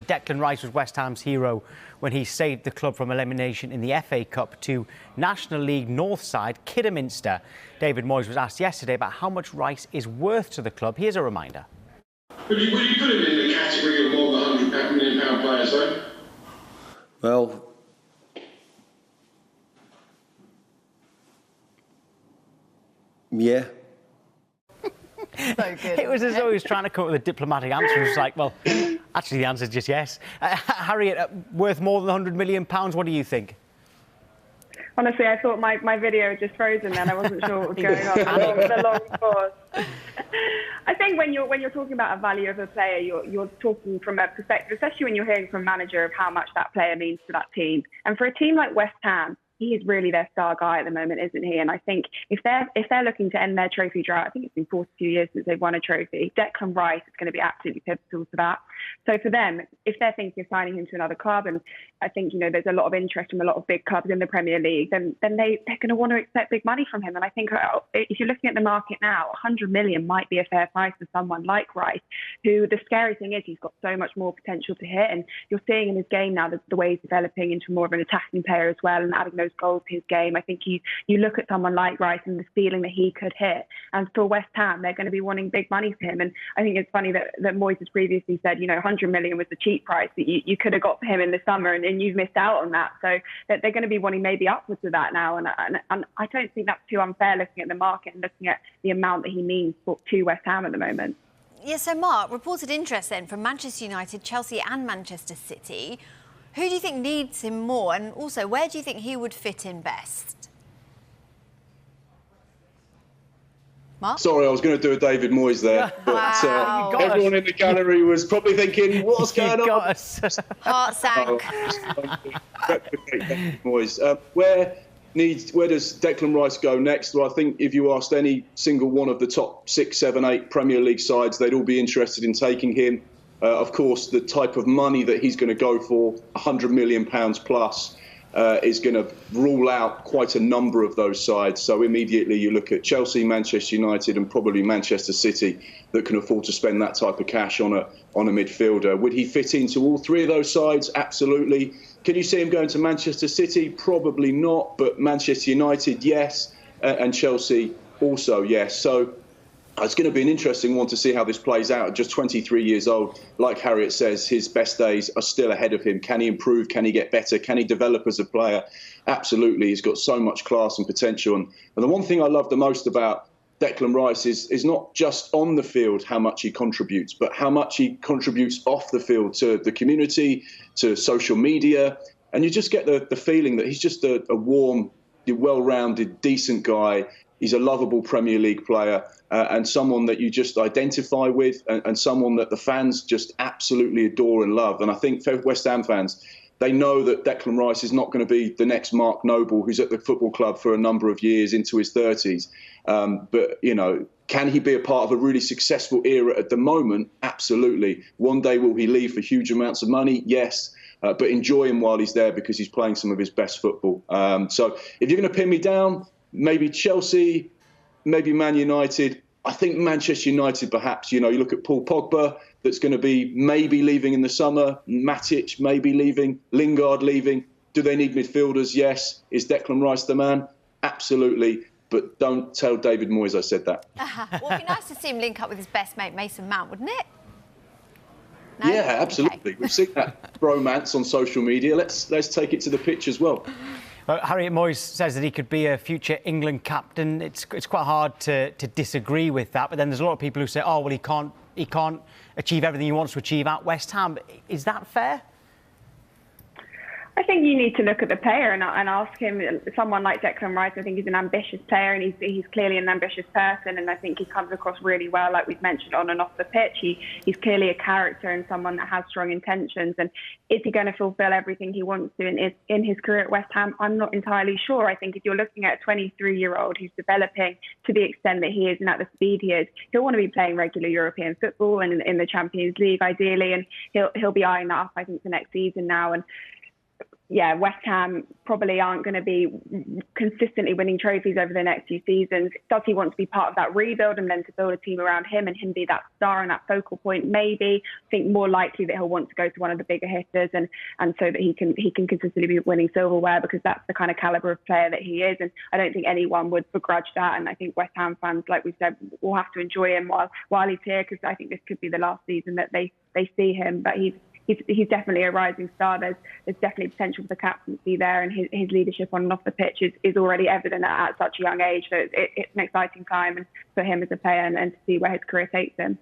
Declan Rice was West Ham's hero when he saved the club from elimination in the FA Cup to National League North side Kidderminster. David Moyes was asked yesterday about how much Rice is worth to the club. Here's a reminder. Would you put him in the category of more than £100 million players, though? Well, yeah. So good. It was as though he was trying to come up with a diplomatic answer. It was like, well, actually the answer is just yes. Harriet, worth more than £100 million, what do you think? Honestly, I thought my video had just frozen then. I wasn't sure what was going on. The long pause. I think when you're talking about a value of a player, you're talking from a perspective, especially when you're hearing from a manager of how much that player means to that team. And for a team like West Ham, he is really their star guy at the moment, isn't he? And I think if they're looking to end their trophy drought, I think it's been 42 years since they've won a trophy. Declan Rice is going to be absolutely pivotal to that. So for them, if they're thinking of signing him to another club, and I think there's a lot of interest from a lot of big clubs in the Premier League, then they're going to want to expect big money from him. And I think if you're looking at the market now, 100 million might be a fair price for someone like Rice, who the scary thing is he's got so much more potential to hit, and you're seeing in his game now the way he's developing into more of an attacking player as well, and adding those goals to his game. I think you look at someone like Rice and the ceiling that he could hit, and for West Ham they're going to be wanting big money for him. And I think it's funny that Moyes has previously said 100 million was the cheap price that you could have got for him in the summer, and you've missed out on that. So that they're going to be wanting maybe upwards of that now, and I don't think that's too unfair looking at the market and looking at the amount that he means to West Ham at the moment. Yeah, so Mark, reported interest then from Manchester United, Chelsea and Manchester City. Who do you think needs him more? And also, where do you think he would fit in best? Mark? Sorry, I was going to do a David Moyes there, but Wow. everyone in the gallery was probably thinking, what's going on? Got us. Heart sank. Replicate David Moyes. Where does Declan Rice go next? Well, I think if you asked any single one of the top 6, 7, 8 Premier League sides, they'd all be interested in taking him. Of course, the type of money that he's going to go for, £100 million plus, is going to rule out quite a number of those sides. So immediately you look at Chelsea, Manchester United and probably Manchester City that can afford to spend that type of cash on a midfielder. Would he fit into all three of those sides? Absolutely. Can you see him going to Manchester City? Probably not. But Manchester United, yes. And Chelsea also, yes. So it's going to be an interesting one to see how this plays out. At just 23 years old, like Harriet says, his best days are still ahead of him. Can he improve? Can he get better? Can he develop as a player? Absolutely. He's got so much class and potential. And the one thing I love the most about Declan Rice is not just on the field how much he contributes, but how much he contributes off the field to the community, to social media. And you just get the feeling that he's just a warm, well-rounded, decent guy. He's a lovable Premier League player and someone that you just identify with and someone that the fans just absolutely adore and love. And I think for West Ham fans, they know that Declan Rice is not going to be the next Mark Noble, who's at the football club for a number of years into his 30s. But, can he be a part of a really successful era at the moment? Absolutely. One day will he leave for huge amounts of money? Yes. But enjoy him while he's there because he's playing some of his best football. So if you're going to pin me down, maybe Chelsea, maybe Man United. I think Manchester United, perhaps. You look at Paul Pogba, that's going to be maybe leaving in the summer. Matic maybe leaving. Lingard leaving. Do they need midfielders? Yes. Is Declan Rice the man? Absolutely. But don't tell David Moyes I said that. Well, it'd be nice to see him link up with his best mate, Mason Mount, wouldn't it? No? Yeah, absolutely. Okay. We've seen that bromance on social media. Let's take it to the pitch as well. Harriet Moyes says that he could be a future England captain. It's quite hard to disagree with that. But then there's a lot of people who say, oh, well, he can't achieve everything he wants to achieve at West Ham. Is that fair? I think you need to look at the player and ask him. Someone like Declan Rice, I think he's an ambitious player and he's clearly an ambitious person, and I think he comes across really well, like we've mentioned, on and off the pitch. He's clearly a character and someone that has strong intentions. And is he going to fulfil everything he wants to in his career at West Ham? I'm not entirely sure. I think if you're looking at a 23-year-old who's developing to the extent that he is and at the speed he is, he'll want to be playing regular European football and in the Champions League ideally, and he'll be eyeing that up, I think, for next season now. And yeah, West Ham probably aren't going to be consistently winning trophies over the next few seasons. Does he want to be part of that rebuild and then to build a team around him and him be that star and that focal point? Maybe. I think more likely that he'll want to go to one of the bigger hitters and so that he can consistently be winning silverware, because that's the kind of caliber of player that he is. And I don't think anyone would begrudge that. And I think West Ham fans, like we said, will have to enjoy him while he's here, because I think this could be the last season that they see him. But he's definitely a rising star. There's definitely potential for the captaincy there, and his leadership on and off the pitch is already evident at such a young age. So it's an exciting time for him as a player and to see where his career takes him.